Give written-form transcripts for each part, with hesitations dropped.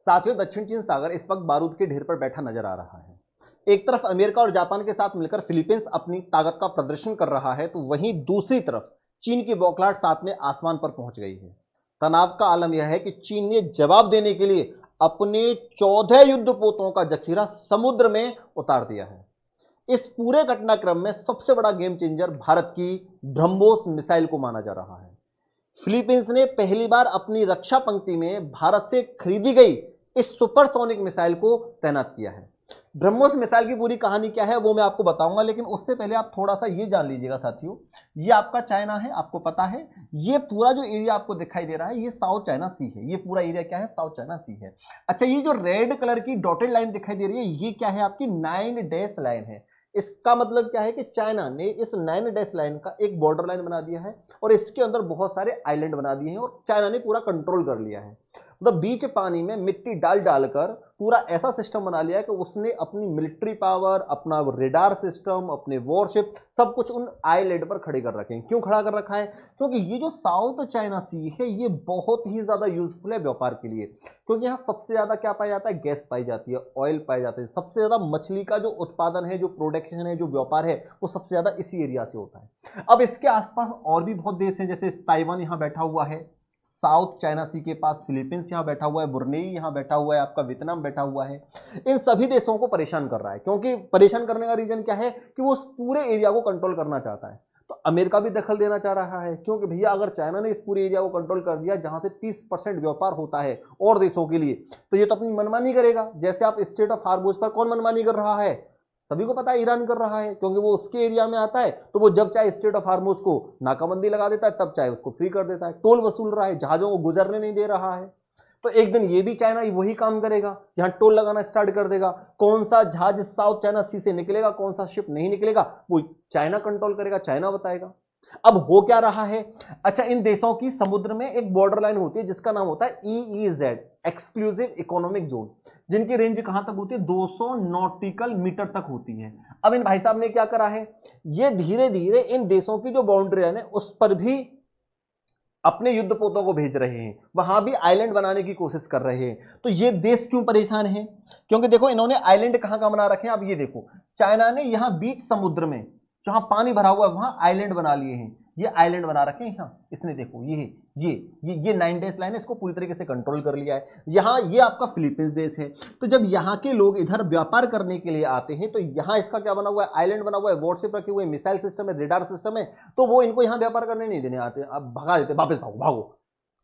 साथियों, दक्षिण चीन सागर इस वक्त बारूद के ढेर पर बैठा नजर आ रहा है। एक तरफ अमेरिका और जापान के साथ मिलकर फिलीपींस अपनी ताकत का प्रदर्शन कर रहा है, तो वहीं दूसरी तरफ चीन की बौखलाहट साथ में आसमान पर पहुंच गई है। तनाव का आलम यह है कि चीन ने जवाब देने के लिए अपने 14 युद्धपोतों का जखीरा समुद्र में उतार दिया है। इस पूरे घटनाक्रम में सबसे बड़ा गेम चेंजर भारत की ब्रह्मोस मिसाइल को माना जा रहा है। फिलीपींस ने पहली बार अपनी रक्षा पंक्ति में भारत से खरीदी गई इस सुपरसोनिक मिसाइल को तैनात किया है। ब्रह्मोस मिसाइल की पूरी कहानी क्या है वो मैं आपको बताऊंगा, लेकिन उससे पहले आप थोड़ा सा ये जान लीजिएगा साथियों, ये आपका चाइना है, आपको पता है। ये पूरा जो एरिया आपको दिखाई दे रहा है ये साउथ चाइना सी है। ये पूरा एरिया क्या है? साउथ चाइना सी है। अच्छा, ये जो रेड कलर की डॉटेड लाइन दिखाई दे रही है ये क्या है? आपकी 9 डैश लाइन है। इसका मतलब क्या है कि चाइना ने इस 9 डैश लाइन का एक बॉर्डर लाइन बना दिया है और इसके अंदर बहुत सारे आइलैंड बना दिए हैं और चाइना ने पूरा कंट्रोल कर लिया है। मतलब बीच पानी में मिट्टी डाल डालकर पूरा ऐसा सिस्टम बना लिया है कि उसने अपनी मिलिट्री पावर, अपना रेडार सिस्टम, अपने वॉरशिप सब कुछ उन आइलैंड पर खड़े कर रखे हैं। क्यों खड़ा कर रखा है? क्योंकि ये जो साउथ चाइना सी है ये बहुत ही ज्यादा यूजफुल है व्यापार के लिए, क्योंकि यहाँ सबसे ज्यादा क्या पाया जाता है? गैस पाई जाती है, ऑयल पाए जाते हैं। सबसे ज्यादा मछली का जो उत्पादन है, जो प्रोडक्शन है, जो व्यापार है, वो सबसे ज्यादा इसी एरिया से होता है। अब इसके आसपास और भी बहुत देश हैं, जैसे ताइवान यहाँ बैठा हुआ है, साउथ चाइना सी के पास फिलीपींस यहां बैठा हुआ है, ब्रुनेई यहां बैठा हुआ है, आपका वियतनाम बैठा हुआ है। इन सभी देशों को परेशान कर रहा है, क्योंकि परेशान करने का रीजन क्या है कि वो उस पूरे एरिया को कंट्रोल करना चाहता है। तो अमेरिका भी दखल देना चाह रहा है, क्योंकि भैया अगर चाइना ने इस पूरे एरिया को कंट्रोल कर दिया जहां से 30% व्यापार होता है और देशों के लिए, तो ये तो अपनी मनमानी करेगा। जैसे आप स्टेट ऑफ हार्मोज पर कौन मनमानी कर रहा है? सभी को पता है ईरान कर रहा है, क्योंकि वो उसके एरिया में आता है तो वो जब चाहे स्टेट ऑफ हार्मोज को नाकाबंदी लगा देता है, तब चाहे उसको फ्री कर देता है, टोल वसूल रहा है, जहाजों को गुजरने नहीं दे रहा है। तो एक दिन ये भी चाइना वही काम करेगा, यहां टोल लगाना स्टार्ट कर देगा। कौन सा जहाज साउथ चाइना सी से निकलेगा, कौन सा शिप नहीं निकलेगा, वो चाइना कंट्रोल करेगा, चाइना बताएगा। अब हो क्या रहा है? अच्छा, इन देशों की समुद्र में एक बॉर्डर लाइन होती है जिसका नाम होता है EEZ, एक्सक्लूसिव इकोनॉमिक जोन, जिनकी रेंज कहां तक होती है? 200 नॉटिकल मीटर तक होती है। अब इन भाई साहब ने क्या करा है, ये धीरे धीरे इन देशों की जो बाउंड्री है उस पर भी अपने युद्धपोतों को भेज रहे हैं, वहां भी आइलैंड बनाने की कोशिश कर रहे हैं। तो ये देश क्यों परेशान है? क्योंकि देखो इन्होंने आइलैंड कहां कहां बना रखे हैं। अब ये देखो, चाइना ने यहां बीच समुद्र में जहां पानी भरा हुआ है वहां आइलैंड बना लिए हैं। ये आइलैंड बना रखे हैं यहाँ, इसने देखो ये 9 डेज लाइन है, इसको पूरी तरीके से कंट्रोल कर लिया है। यहाँ ये आपका फिलीपींस देश है। तो जब यहाँ के लोग इधर व्यापार करने के लिए आते हैं तो यहाँ इसका क्या बना हुआ है? आइलैंड बना हुआ है, वॉरशिप रखे हुए, मिसाइल सिस्टम है, रेडार सिस्टम है, तो वो इनको यहाँ व्यापार करने नहीं देने आते, अब भगा देते, वापस भागो भागो।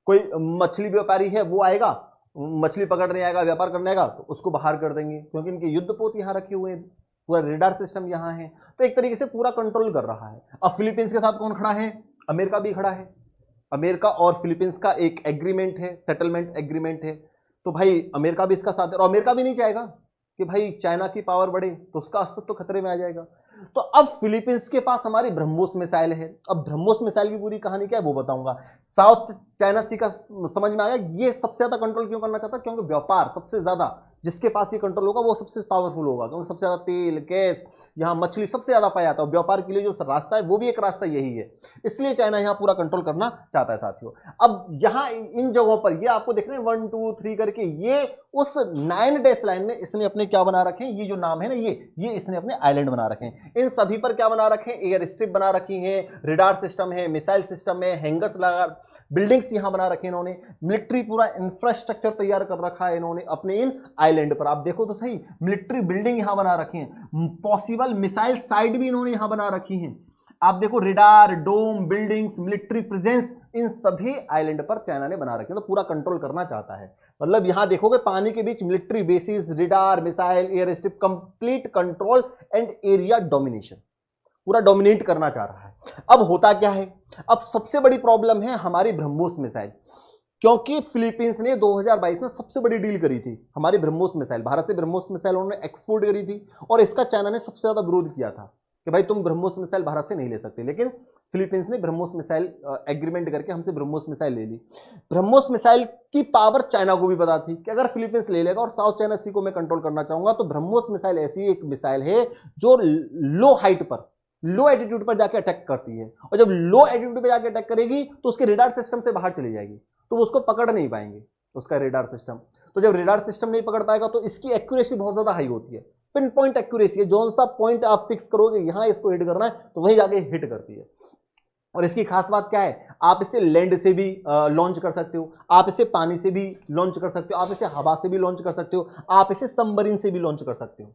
कोई मछली व्यापारी है वो आएगा, मछली पकड़ने आएगा, व्यापार करने आएगा, तो उसको बाहर कर देंगे, क्योंकि इनके युद्धपोत यहाँ रखे हुए हैं, पूरा रेडार सिस्टम यहाँ है। तो एक तरीके से पूरा कंट्रोल कर रहा है। अब फिलीपींस के साथ कौन खड़ा है? अमेरिका भी खड़ा है। अमेरिका और फिलीपींस का एक एग्रीमेंट है, सेटलमेंट एग्रीमेंट है। तो भाई अमेरिका भी इसका साथ है, और अमेरिका भी नहीं चाहेगा कि भाई चाइना की पावर बढ़े, तो उसका अस्तित्व तो खतरे में आ जाएगा। तो अब फिलीपींस के पास हमारी ब्रह्मोस मिसाइल है। अब ब्रह्मोस मिसाइल की पूरी कहानी क्या है वो बताऊंगा। साउथ चाइना सी का समझ में आया, ये सबसे ज्यादा कंट्रोल क्यों करना चाहता है? क्योंकि व्यापार सबसे ज्यादा जिसके पास ये कंट्रोल होगा वो सबसे पावरफुल होगा, क्योंकि सबसे ज्यादा तेल, गैस, यहाँ मछली सबसे ज्यादा पाया जाता है। व्यापार के लिए जो रास्ता है वो भी एक रास्ता यही है, इसलिए चाइना यहाँ पूरा कंट्रोल करना चाहता है साथियों। अब यहाँ इन जगहों पर ये आपको देख रहे हैं 1 2 3 करके, ये उस 9 डैश लाइन में इसने अपने क्या बना रखे हैं? ये जो नाम है ना, ये इसने अपने आइलैंड बना रखे हैं। इन सभी पर क्या बना रखे हैं? एयर स्ट्रिप बना रखी है, रेडार सिस्टम है, मिसाइल सिस्टम है, हैंगर्स लगा, बिल्डिंग्स यहां बना रखे इन्होंने, मिलिट्री पूरा इंफ्रास्ट्रक्चर तैयार कर रखा है इन्होंने अपने इन आइलैंड पर। आप देखो तो सही, मिलिट्री बिल्डिंग यहां बना रखी है, पॉसिबल मिसाइल साइट भी इन्होंने यहां बना रखी है। आप देखो रेडार, डोम, बिल्डिंग्स, मिलिट्री प्रेजेंस, इन सभी आइलैंड पर चाइना ने बना रखे हैं। तो पूरा कंट्रोल करना चाहता है। मतलब यहां देखोगे पानी के बीच military basis, radar, missile, air strip, complete control and area domination, पूरा डोमिनेट करना चाह रहा है। अब होता क्या है? अब सबसे बड़ी प्रॉब्लम है हमारी ब्रह्मोस मिसाइल, क्योंकि फिलीपींस ने 2022 में सबसे बड़ी डील करी थी हमारी ब्रह्मोस मिसाइल, भारत से ब्रह्मोस मिसाइल उन्होंने एक्सपोर्ट करी थी, और इसका चाइना ने सबसे ज्यादा विरोध किया था कि भाई तुम ब्रह्मोस मिसाइल भारत से नहीं ले सकते। लेकिन फिलीपींस ने ब्रह्मोस मिसाइल एग्रीमेंट करके हमसे ब्रह्मोस मिसाइल ले ली। ब्रह्मोस मिसाइल की पावर चाइना को भी पता थी कि अगर फिलीपींस ले लेगा और साउथ चाइना सी को मैं कंट्रोल करना चाहूंगा, तो ब्रह्मोस मिसाइल ऐसी एक मिसाइल है जो लो हाइट पर, लो एटीट्यूड पर जाके अटैक करती है, और जब लो एटीट्यूड पर जाके अटैक करेगी तो उसके रेडार सिस्टम से बाहर चली जाएगी, तो वो उसको पकड़ नहीं पाएंगे उसका रेडार सिस्टम। तो जब रेडार सिस्टम नहीं पकड़ पाएगा तो इसकी एक्यूरेसी बहुत ज्यादा हाई होती है, पिन पॉइंट एक्यूरेसी है, जो सा पॉइंट आप फिक्स करोगे यहां इसको हिट करना है तो वहीं जाके हिट करती है। और इसकी खास बात क्या है, आप इसे लैंड से भी लॉन्च कर सकते हो, आप इसे पानी से भी लॉन्च कर सकते हो, आप इसे हवा से भी लॉन्च कर सकते हो, आप इसे सबमरीन से भी लॉन्च कर सकते हो।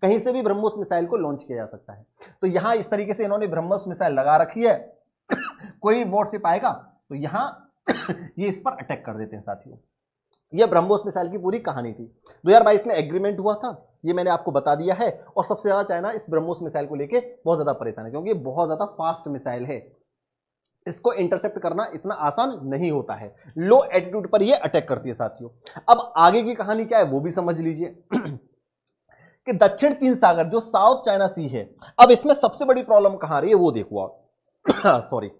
कहीं से भी ब्रह्मोस मिसाइल को लॉन्च किया जा सकता है। तो यहां इस तरीके से इन्होंने ब्रह्मोस मिसाइल लगा रखी है। कोई वॉरशिप आएगा तो यहां ये इस पर अटैक कर देते हैं साथियों। यह ब्रह्मोस मिसाइल की पूरी कहानी थी। 2022 में एग्रीमेंट हुआ था, ये मैंने आपको बता दिया है। और सबसे ज्यादा चाइना इस ब्रह्मोस मिसाइल को लेके बहुत ज्यादा परेशान है, क्योंकि ये बहुत ज्यादा फास्ट मिसाइल है, इसको इंटरसेप्ट करना इतना आसान नहीं होता है, लो एटीट्यूड पर ये अटैक करती है साथियों। अब आगे की कहानी क्या है वो भी समझ लीजिए। कि दक्षिण चीन सागर जो साउथ चाइना सी है, अब इसमें सबसे बड़ी प्रॉब्लम कहां आ रही है वो देखो आप। सॉरी,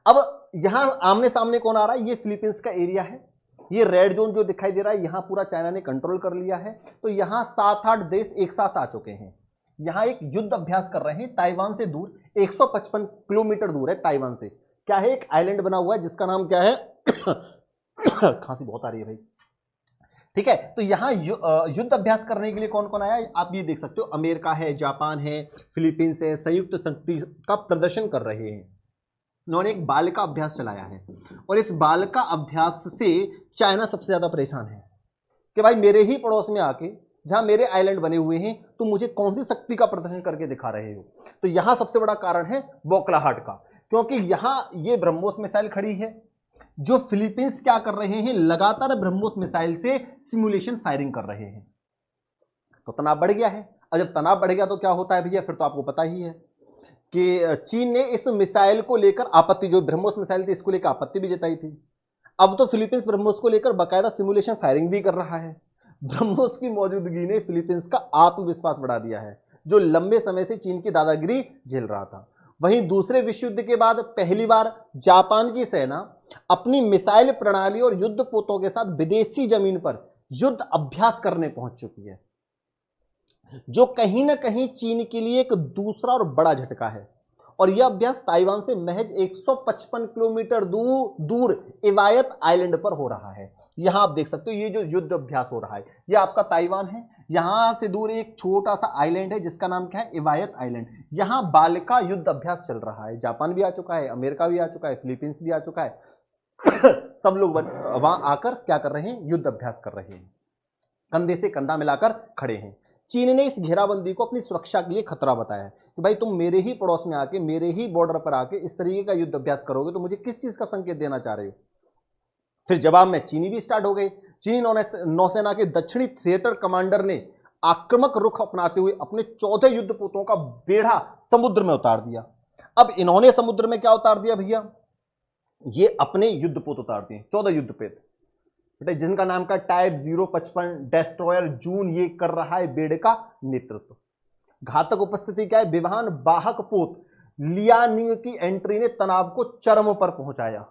अब यहां आमने सामने कौन आ रहा है, ये फिलीपींस का एरिया है, ये रेड जोन जो दिखाई दे रहा है यहां पूरा चाइना ने कंट्रोल कर लिया है। तो यहां 7-8 देश एक साथ आ चुके हैं, यहां एक युद्ध अभ्यास कर रहे हैं। ताइवान से दूर 155 किलोमीटर दूर है ताइवान से, क्या है, एक आइलैंड बना हुआ है जिसका नाम क्या है, खांसी बहुत आ रही है भाई, ठीक है। तो यहां युद्ध अभ्यास करने के लिए कौन कौन आया आप ये देख सकते हो, अमेरिका है, जापान है, फिलीपींस है, संयुक्त शक्ति का प्रदर्शन कर रहे हैं। उन्होंने एक बालिका अभ्यास चलाया है, और इस बालिका अभ्यास से चाइना सबसे ज्यादा परेशान है कि भाई मेरे ही पड़ोस में आके जहां मेरे आइलैंड बने हुए हैं तो मुझे कौन सी शक्ति का प्रदर्शन करके दिखा रहे हो। तो यहां सबसे बड़ा कारण है बौखलाहट का, क्योंकि यहां ये ब्रह्मोस मिसाइल खड़ी है, जो फिलीपींस क्या कर रहे हैं, लगातार ब्रह्मोस मिसाइल से सिमुलेशन फायरिंग कर रहे हैं। तो तनाव बढ़ गया है, और जब तनाव बढ़ गया तो क्या होता है भैया, फिर तो आपको पता ही है कि चीन ने इस मिसाइल को लेकर आपत्ति, जो ब्रह्मोस मिसाइल थी इसको लेकर आपत्ति भी जताई थी। अब तो फिलीपींस ब्रह्मोस को लेकर बाकायदा सिमुलेशन फायरिंग भी कर रहा है। ब्रह्मोस की मौजूदगी ने फिलीपींस का आत्मविश्वास बढ़ा दिया है, जो लंबे समय से चीन की दादागिरी झेल रहा था। वहीं दूसरे विश्व युद्ध के बाद पहली बार जापान की सेना अपनी मिसाइल प्रणाली और युद्ध पोतों के साथ विदेशी जमीन पर युद्ध अभ्यास करने पहुंच चुकी है, जो कहीं ना कहीं चीन के लिए एक दूसरा और बड़ा झटका है। और यह अभ्यास ताइवान से महज 155 किलोमीटर दूर इवायत आइलैंड पर हो रहा है। यहां आप देख सकते हो ये जो युद्ध अभ्यास हो रहा है, यह आपका ताइवान है, यहां से दूर एक छोटा सा आइलैंड है जिसका नाम क्या है, इवायत आइलैंड। यहां बालिका युद्ध अभ्यास चल रहा है। जापान भी आ चुका है, अमेरिका भी आ चुका है, फिलीपींस भी आ चुका है। सब लोग वहां आकर क्या कर रहे हैं, युद्ध अभ्यास कर रहे हैं, कंधे से कंधा मिलाकर खड़े हैं। चीन ने इस घेराबंदी को अपनी सुरक्षा के लिए खतरा बताया है कि भाई तुम मेरे ही पड़ोस में आके, मेरे ही बॉर्डर पर आके इस तरीके का युद्ध अभ्यास करोगे तो मुझे किस चीज का संकेत देना चाह रहे हो। फिर जवाब में चीनी भी स्टार्ट हो गए। चीनी नौसेना के दक्षिणी थिएटर कमांडर ने आक्रामक रुख अपनाते हुए अपने 14 युद्धपोतों का बेड़ा समुद्र में उतार दिया। अब इन्होंने समुद्र में क्या उतार दिया भैया, ये अपने युद्धपोत उतार दिए, 14 युद्धपोत, जिनका नाम का टाइप 055 डेस्ट्रॉयर जून, ये कर रहा है बेड़े का नेतृत्व। घातक उपस्थिति क्या है, विमान वाहक पोत लियानिंग की एंट्री ने तनाव को चरम पर पहुंचाया।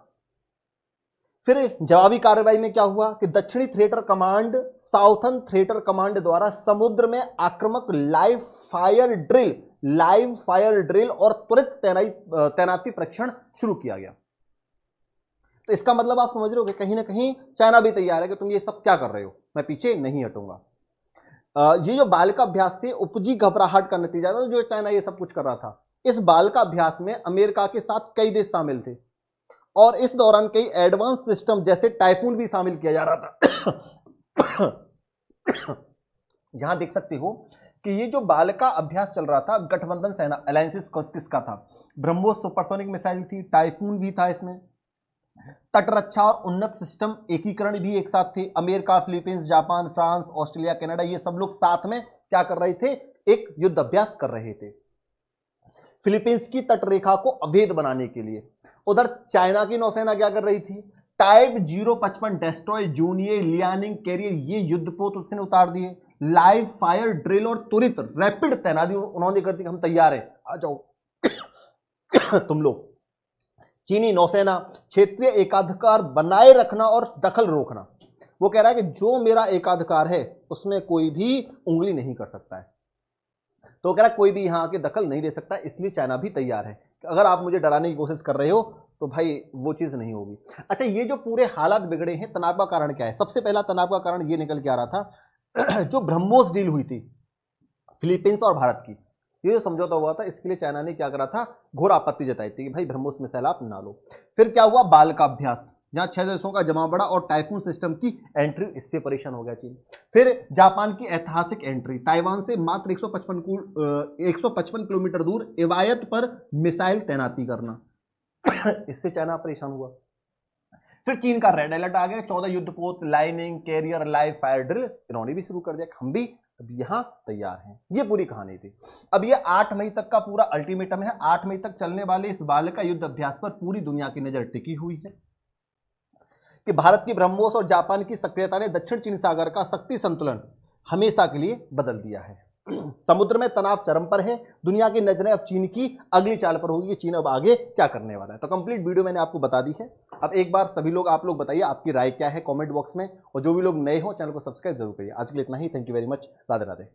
फिर जवाबी कार्रवाई में क्या हुआ कि दक्षिणी theatre command, southern theatre command द्वारा समुद्र में आक्रामक लाइव फायर ड्रिल और त्वरित तैनाती परीक्षण शुरू किया गया। तो इसका मतलब आप समझ रहे हो कि कहीं ना कहीं चाइना भी तैयार है कि तुम ये सब क्या कर रहे हो, मैं पीछे नहीं हटूंगा। ये जो बालिका अभ्यास से उपजी घबराहट का नतीजा था, जो चाइना ये सब कुछ कर रहा था। इस बालिका अभ्यास में अमेरिका के साथ कई देश शामिल थे, और इस दौरान कई एडवांस सिस्टम जैसे टाइफून भी शामिल किया जा रहा था। यहां देख सकते हो कि ये जो बालिका अभ्यास चल रहा था, गठबंधन सेना अलायंसिस किसका था, ब्रह्मोस सुपरसोनिक मिसाइल थी, टाइफून भी था इसमें, तटरक्षा और उन्नत सिस्टम एकीकरण भी एक साथ थे। America, Philippines, Japan, France, Australia, Canada, ये सब लोग साथ में क्या कर रहे थे, एक युद्ध अभ्यास कर रहे थे फिलीपींस की तटरेखा को अवैध बनाने के लिए। उधर चाइना की नौसेना क्या कर रही थी, टाइप 055 डेस्ट्रॉय जून, ये लियानिंग कैरियर, ये युद्धपोत उसने उतार दिए। लाइव फायर ड्रिल और त्वरित रैपिड तैनाती उन्होंने कर दी, हम तैयार हैं, आ जाओ तुम लोग। चीनी नौसेना क्षेत्रीय एकाधिकार बनाए रखना और दखल रोकना, वो कह रहा है कि जो मेरा एकाधिकार है उसमें कोई भी उंगली नहीं कर सकता है। तो कह रहा है कोई भी यहां आके दखल नहीं दे सकता, इसलिए चाइना भी तैयार है। अगर आप मुझे डराने की कोशिश कर रहे हो तो भाई वो चीज नहीं होगी। अच्छा, ये जो पूरे हालात बिगड़े हैं, तनाव का कारण क्या है? सबसे पहला तनाव का कारण ये निकल के आ रहा था जो ब्रह्मोस डील हुई थी फिलीपींस और भारत की, ये जो समझौता हुआ था, इसके लिए चाइना ने क्या करा था, घोर आपत्ति जताई थी कि भाई ब्रह्मोस मिसाइल आप ना लो। फिर क्या हुआ, बाल का अभ्यास, जहां 6 देशों का जमा बढ़ा और टाइफून सिस्टम की एंट्री, इससे परेशान हो गया चीन। फिर जापान की ऐतिहासिक एंट्री, ताइवान से मात्र 155 किलोमीटर दूर इवायत पर मिसाइल तैनाती करना इससे चाइना परेशान हुआ। फिर चीन का रेड अलर्ट आ गया, 14 युद्धपोत, Liaoning, carrier, live fire drill इन्होंने भी शुरू कर दिया। हम भी अब यहां तैयार हैं। ये पूरी कहानी थी। अब ये 8 मई तक का पूरा अल्टीमेटम है। 8 मई तक चलने वाले इस बाल का युद्ध अभ्यास पर पूरी दुनिया की नजर टिकी हुई है कि भारत की ब्रह्मोस और जापान की सक्रियता ने दक्षिण चीन सागर का शक्ति संतुलन हमेशा के लिए बदल दिया है। समुद्र में तनाव चरम पर है। दुनिया की नजरें अब चीन की अगली चाल पर होगी कि चीन अब आगे क्या करने वाला है। तो कंप्लीट वीडियो मैंने आपको बता दी है। अब एक बार सभी लोग, आप लोग बताइए आपकी राय क्या है कमेंट बॉक्स में, और जो भी लोग नए हो चैनल को सब्सक्राइब जरूर करिए। आज के लिए इतना ही। Thank you very much. Radhe Radhe.